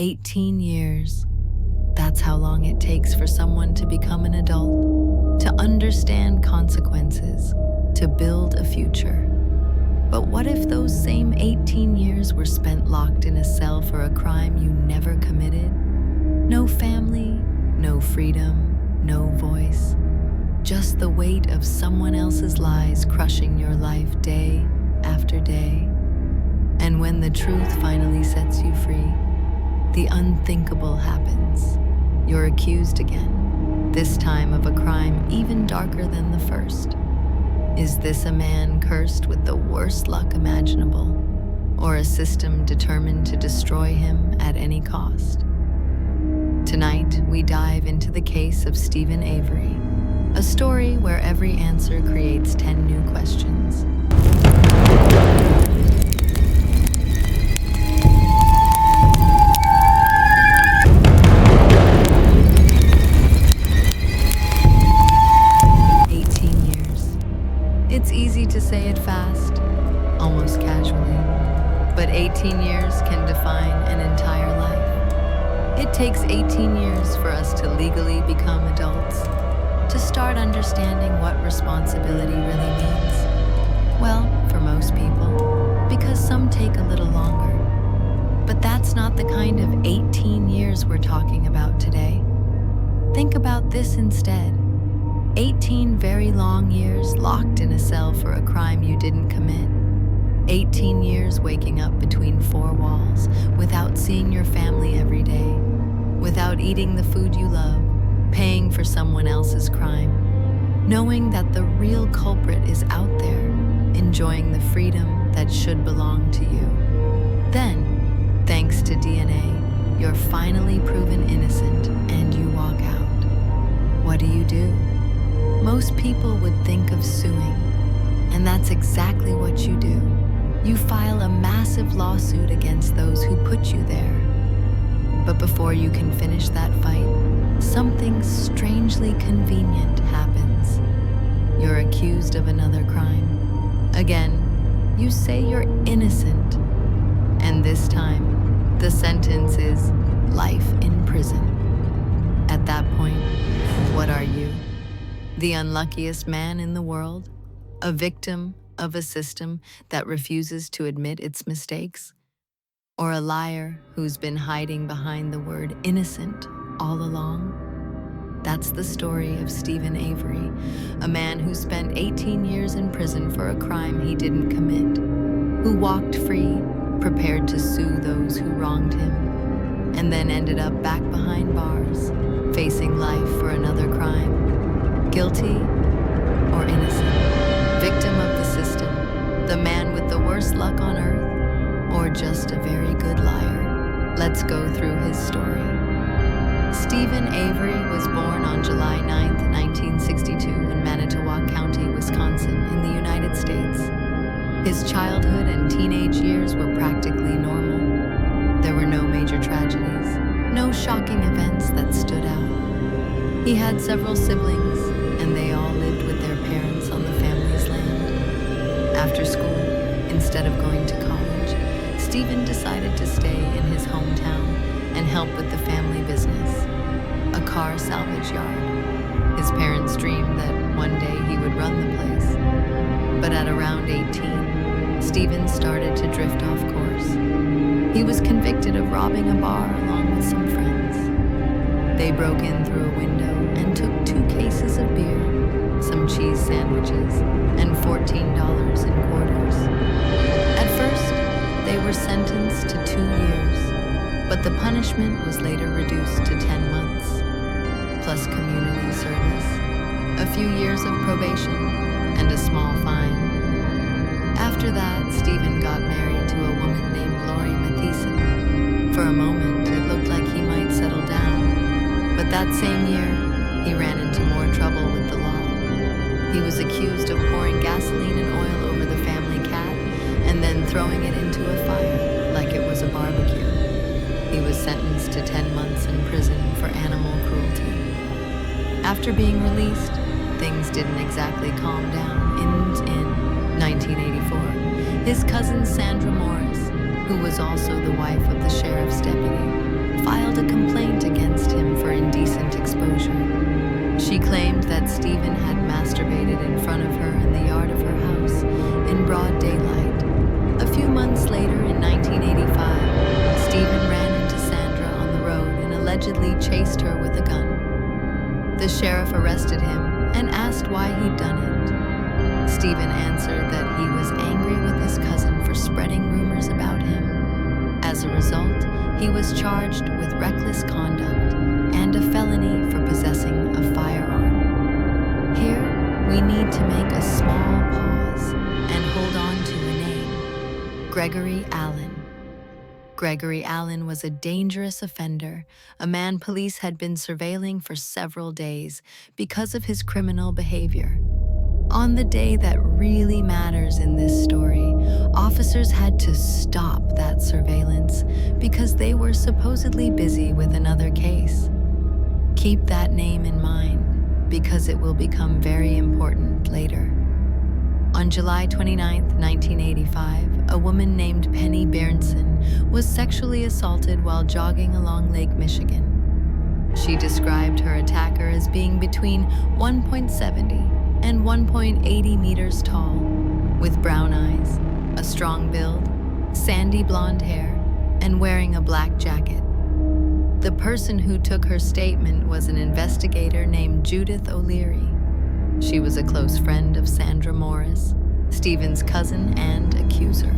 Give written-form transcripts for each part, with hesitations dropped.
18 years. That's how long it takes for someone to become an adult, to understand consequences, to build a future. But what if those same 18 years were spent locked in a cell for a crime you never committed? No family, no freedom, no voice. Just the weight of someone else's lies crushing your life day after day. And when the truth finally sets you free, the unthinkable happens. You're accused again, this time of a crime even darker than the first. Is this a man cursed with the worst luck imaginable, or a system determined to destroy him at any cost? Tonight, we dive into the case of Steven Avery, a story where every answer creates 10 new questions. It's easy to say it fast, almost casually, but 18 years can define an entire life. It takes 18 years for us to legally become adults, to start understanding what responsibility really means. Well, for most people, because some take a little longer. But that's not the kind of 18 years we're talking about today. Think about this instead. 18 very long years locked in a cell for a crime you didn't commit. 18 years waking up between four walls without seeing your family every day, without eating the food you love, paying for someone else's crime, knowing that the real culprit is out there, enjoying the freedom that should belong to you. Then, thanks to DNA, you're finally proven innocent and you walk out. What do? Most people would think of suing, and that's exactly what you do. You file a massive lawsuit against those who put you there. But before you can finish that fight, something strangely convenient happens. You're accused of another crime. Again, you say you're innocent, and this time, the sentence is life in prison. At that point, what are you? The unluckiest man in the world? A victim of a system that refuses to admit its mistakes? Or a liar who's been hiding behind the word innocent all along? That's the story of Steven Avery, a man who spent 18 years in prison for a crime he didn't commit, who walked free, prepared to sue those who wronged him, and then ended up back behind bars, facing life for another crime. Guilty or innocent? Victim of the system? The man with the worst luck on earth? Or just a very good liar? Let's go through his story. Steven Avery was born on July 9, 1962 in Manitowoc County, Wisconsin, in the United States. His childhood and teenage years were practically normal. There were no major tragedies, no shocking events that stood out. He had several siblings, and they all lived with their parents on the family's land. After school, instead of going to college, Steven decided to stay in his hometown and help with the family business, a car salvage yard. His parents dreamed that one day he would run the place. But at around 18, Steven started to drift off course. He was convicted of robbing a bar along with some friends. They broke in through a window and took 2 cases of beer, some cheese sandwiches, and $14 in quarters. At first, they were sentenced to 2 years, but the punishment was later reduced to 10 months, plus community service, a few years of probation, and a small fine. After that, Steven got married to a woman named Lori Matheson. For a moment, it looked like he might settle down, but that same year, he ran into more trouble with the law. He was accused of pouring gasoline and oil over the family cat and then throwing it into a fire like it was a barbecue. He was sentenced to 10 months in prison for animal cruelty. After being released, things didn't exactly calm down. In 1984, his cousin Sandra Morris, who was also the wife of the sheriff's deputy, allegedly chased her with a gun. The sheriff arrested him and asked why he'd done it. Steven answered that he was angry with his cousin for spreading rumors about him. As a result, he was charged with reckless conduct and a felony for possessing a firearm. Here, we need to make a small pause and hold on to a name: Gregory Allen. Gregory Allen was a dangerous offender, a man police had been surveilling for several days because of his criminal behavior. On the day that really matters in this story, officers had to stop that surveillance because they were supposedly busy with another case. Keep that name in mind because it will become very important later. On July 29, 1985, a woman named Penny Berenson was sexually assaulted while jogging along Lake Michigan. She described her attacker as being between 1.70 and 1.80 meters tall, with brown eyes, a strong build, sandy blonde hair, and wearing a black jacket. The person who took her statement was an investigator named Judith O'Leary. She was a close friend of Sandra Morris, Steven's cousin and accuser.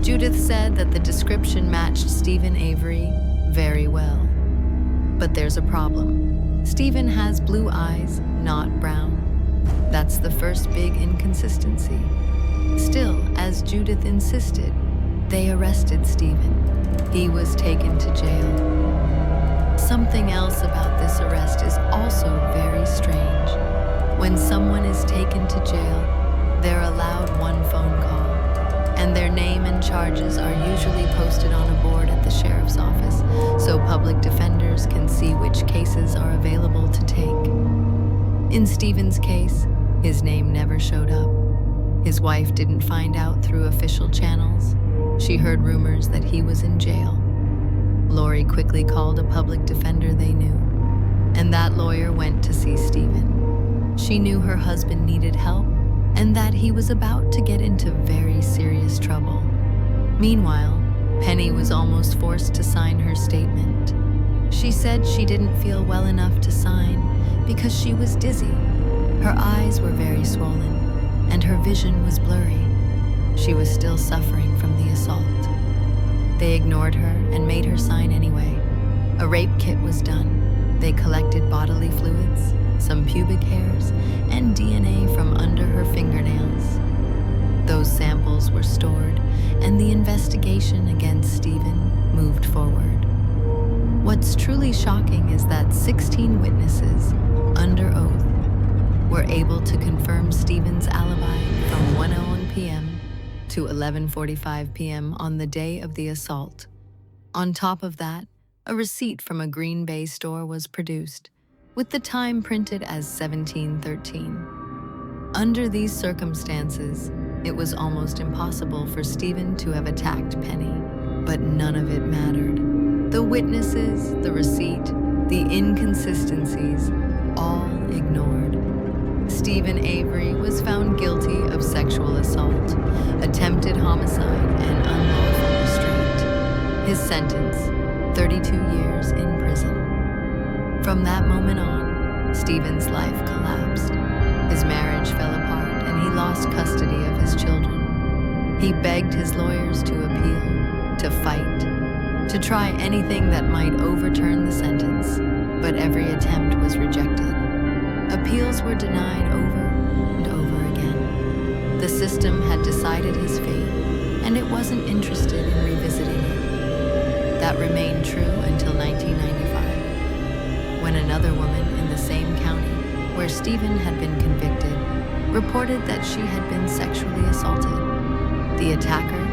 Judith said that the description matched Steven Avery very well. But there's a problem. Steven has blue eyes, not brown. That's the first big inconsistency. Still, as Judith insisted, they arrested Steven. He was taken to jail. Something else about this arrest is also very strange. When someone is taken to jail, they're allowed one phone call, and their name and charges are usually posted on a board at the sheriff's office, so public defenders can see which cases are available to take. In Steven's case, his name never showed up. His wife didn't find out through official channels. She heard rumors that he was in jail. Lori quickly called a public defender they knew, and that lawyer went to see Steven. She knew her husband needed help and that he was about to get into very serious trouble. Meanwhile, Penny was almost forced to sign her statement. She said she didn't feel well enough to sign because she was dizzy. Her eyes were very swollen and her vision was blurry. She was still suffering from the assault. They ignored her and made her sign anyway. A rape kit was done. They collected bodily fluids, some pubic hairs, and DNA from under her fingernails. Those samples were stored, and the investigation against Steven moved forward. What's truly shocking is that 16 witnesses, under oath, were able to confirm Steven's alibi from 1:01 p.m. to 11:45 p.m. on the day of the assault. On top of that, a receipt from a Green Bay store was produced, with the time printed as 17:13. Under these circumstances, it was almost impossible for Steven to have attacked Penny, but none of it mattered. The witnesses, the receipt, the inconsistencies, all ignored. Steven Avery was found guilty of sexual assault, attempted homicide, and unlawful restraint. His sentence, 32 years in prison. From that moment on, Steven's life collapsed. His marriage fell apart and he lost custody of his children. He begged his lawyers to appeal, to fight, to try anything that might overturn the sentence, but every attempt was rejected. Appeals were denied over and over again. The system had decided his fate, and it wasn't interested in revisiting it. That remained true until 1995, when another woman in the same county where Steven had been convicted reported that she had been sexually assaulted. The attacker,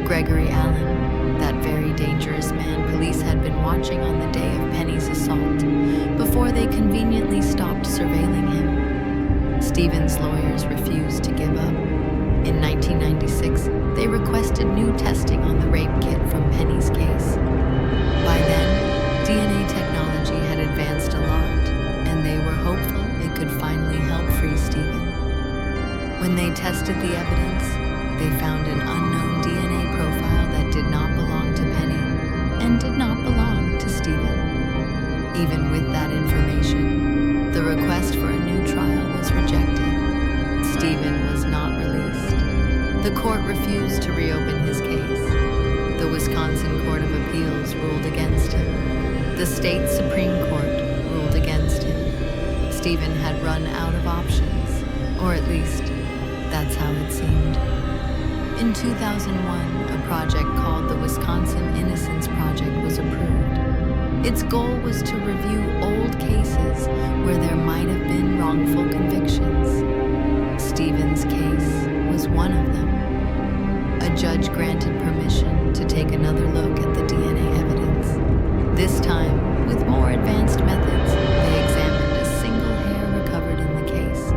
Gregory Allen, that very dangerous man police had been watching on the day of Penny's assault, before they conveniently stopped surveilling him. Steven's lawyers refused to give up. In 1996, they requested new testing on the rape kit from Penny's case. By then, DNA technology had advanced a lot, and they were hopeful it could finally help free Steven. When they tested the evidence, they found an unknown DNA profile that did not belong to Penny and did not belong to Steven. Even with that information, the request for a new trial was rejected. Steven was not released. The court refused to reopen his case. The Wisconsin Court of Appeals ruled against him. The state Supreme Court ruled against him. Steven had run out of options, or at least, that's how it seemed. In 2001, a project called the Wisconsin Innocence Project was approved. Its goal was to review old cases where there might have been wrongful convictions. Steven's case was one of them. A judge granted permission to take another look at the DNA evidence. This time, with more advanced methods, they examined a single hair recovered in the case.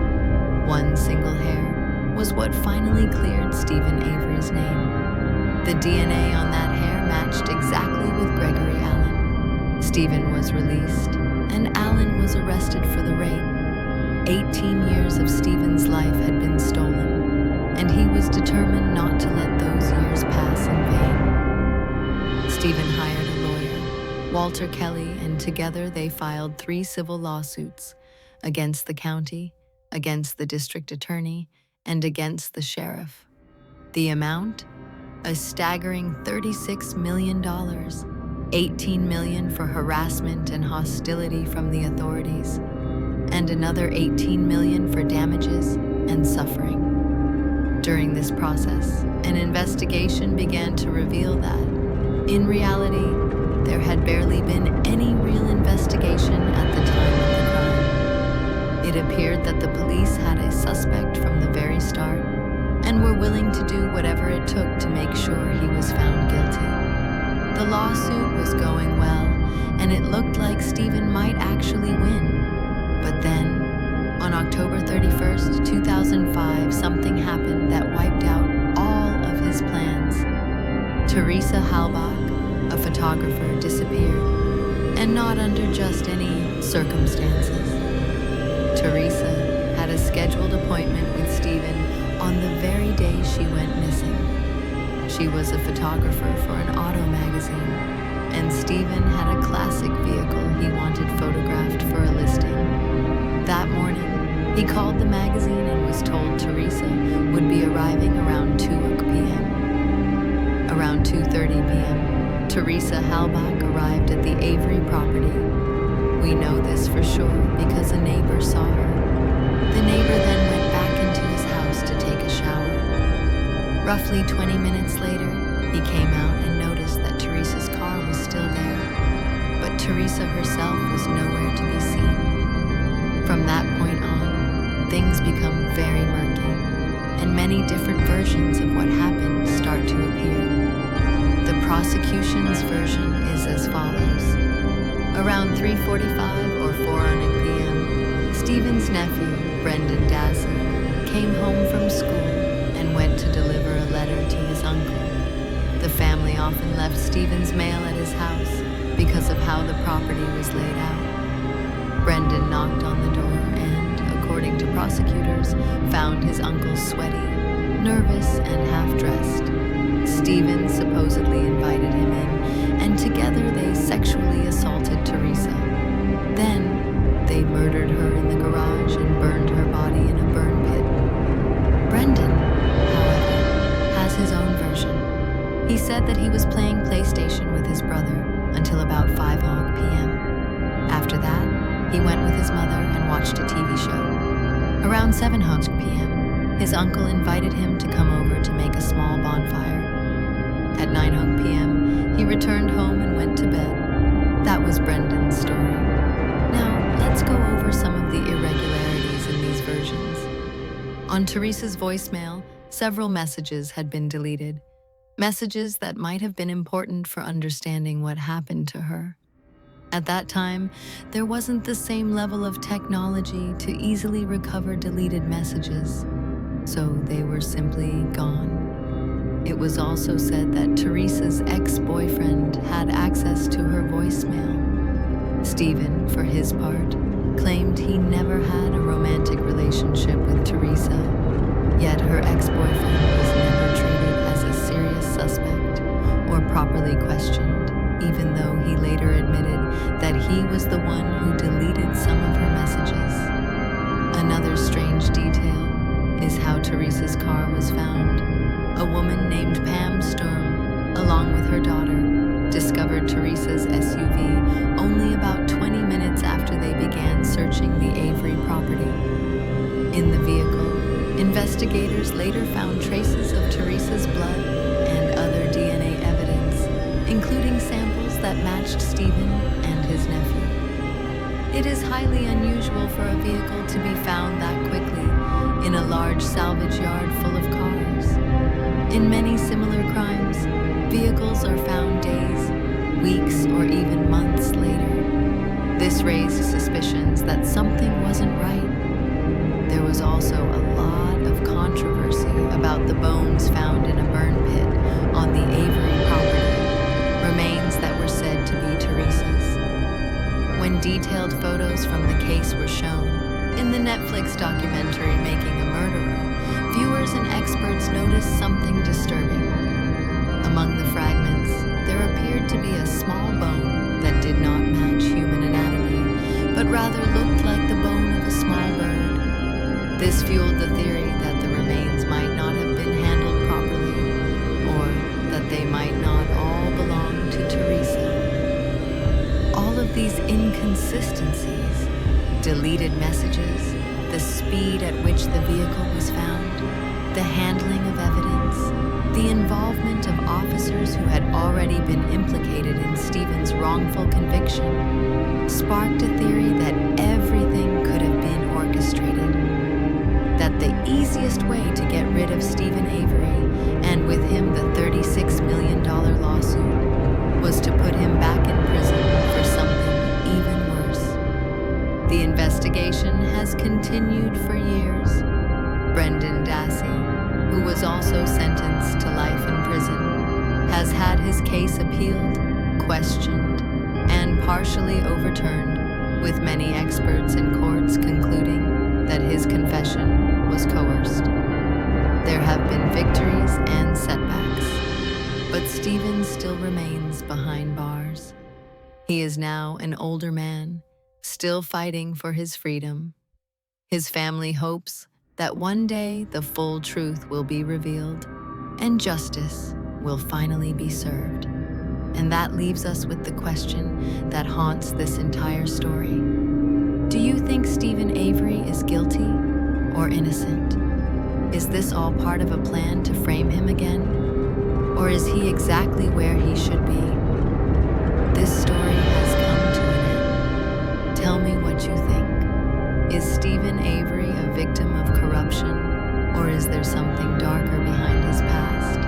One single hair was what finally cleared Steven Avery's name. The DNA on that hair matched exactly with Gregory Allen. Steven was released, and Allen was arrested for the rape. 18 years of Steven's life had been stolen, and he was determined not to let those years pass in vain. Steven hired a lawyer, Walter Kelly, and together they filed 3 civil lawsuits against the county, against the district attorney, and against the sheriff. The amount? A staggering $36 million, $18 million for harassment and hostility from the authorities, and another $18 million for damages and suffering. During this process, an investigation began to reveal that, in reality, there had barely been any real investigation at the time of the crime. It appeared that the police had a suspect from the very start and were willing to do whatever it took to make sure he was found guilty. The lawsuit was going well, and it looked like Steven might actually win. But then, on October 31st, 2005, something happened that wiped out all of his plans. Teresa Halbach, a photographer, disappeared, and not under just any circumstances. Teresa had a scheduled appointment with Steven on the very day she went missing. She was a photographer for an auto magazine, and Steven had a classic vehicle he wanted photographed for a listing. That morning, he called the magazine and was told Teresa would be arriving around 2 p.m. Around 2:30 p.m., Teresa Halbach arrived at the Avery property. We know this for sure because a neighbor saw her. The neighbor then went back into his house to take a shower. Roughly 20 minutes later, he came out and noticed that Teresa's car was still there, but Teresa herself was nowhere to be seen. From that point on, things become very murky, and many different versions of what happened start to appear. The prosecution's version is as follows. Around 3:45 or 4 p.m., Steven's nephew, Brendan Dassey, came home from school and went to deliver a letter to his uncle. The family often left Steven's mail at his house because of how the property was laid out. Brendan knocked on the door and, according to prosecutors, found his uncle sweaty, nervous, and half-dressed. Steven supposedly invited him in, and together they sexually assaulted Teresa. Then, they murdered her in the garage and burned her body in a burn pit. Brendan, however, has his own version. He said that he was playing PlayStation with his brother until about 5 p.m. After that, he went with his mother and watched a TV show. Around 7 p.m., his uncle invited him to come over to make a small bonfire. At 9 p.m., he returned home and went to bed. That was Brendan's story. Now, let's go over some of the irregularities in these versions. On Teresa's voicemail, several messages had been deleted. Messages that might have been important for understanding what happened to her. At that time, there wasn't the same level of technology to easily recover deleted messages, so they were simply gone. It was also said that Teresa's ex-boyfriend had access to her voicemail. Steven, for his part, claimed he never had a romantic relationship with Teresa, yet her ex-boyfriend was never treated as a serious suspect or properly questioned, even though he later admitted that he was the one who deleted some of her messages. Another strange detail is how Teresa's car was found. A woman named Pam Sturm, along with her daughter, discovered Teresa's SUV only about 20 minutes after they began searching the Avery property. In the vehicle, investigators later found traces of Teresa's blood and other DNA evidence, including samples that matched Steven and his nephew. It is highly unusual for a vehicle to be found that quickly in a large salvage yard full of cars. In many similar crimes, vehicles are found days, weeks, or even months later. This raised suspicions that something wasn't right. There was also a lot of controversy about the bones found in a burn pit on the Avery property, remains that were said to be Teresa's. When detailed photos from the case were shown in the Netflix documentary Making a Murderer, viewers and experts noticed something disturbing. Among the fragments, there appeared to be a small bone that did not match human anatomy, but rather looked like the bone of a small bird. This fueled the theory that the remains might not have been handled properly, or that they might not all belong to Teresa. All of these inconsistencies, deleted messages, the speed at which the vehicle was found, the handling of evidence, the involvement of officers who had already been implicated in Steven's wrongful conviction, sparked a theory that everything could have been orchestrated. That the easiest way to get rid of Steven Avery, and with him the $36 million lawsuit, was to put him back in prison for something even worse. The investigation has continued for years. Brendan Dassey, who was also sentenced to life in prison, has had his case appealed, questioned, and partially overturned, with many experts in courts concluding that his confession was coerced. There have been victories and setbacks, but Steven still remains behind bars. He is now an older man, still fighting for his freedom. His family hopes that one day the full truth will be revealed and justice will finally be served. And that leaves us with the question that haunts this entire story. Do you think Steven Avery is guilty or innocent? Is this all part of a plan to frame him again? Or is he exactly where he should be? This story has come to an end. Tell me what you think. Is Steven Avery a victim of corruption, or is there something darker behind his past?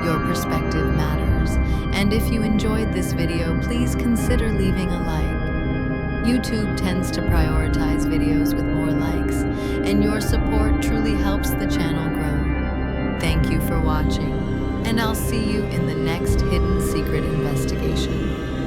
Your perspective matters, and if you enjoyed this video, please consider leaving a like. YouTube tends to prioritize videos with more likes, and your support truly helps the channel grow. Thank you for watching, and I'll see you in the next hidden secret investigation.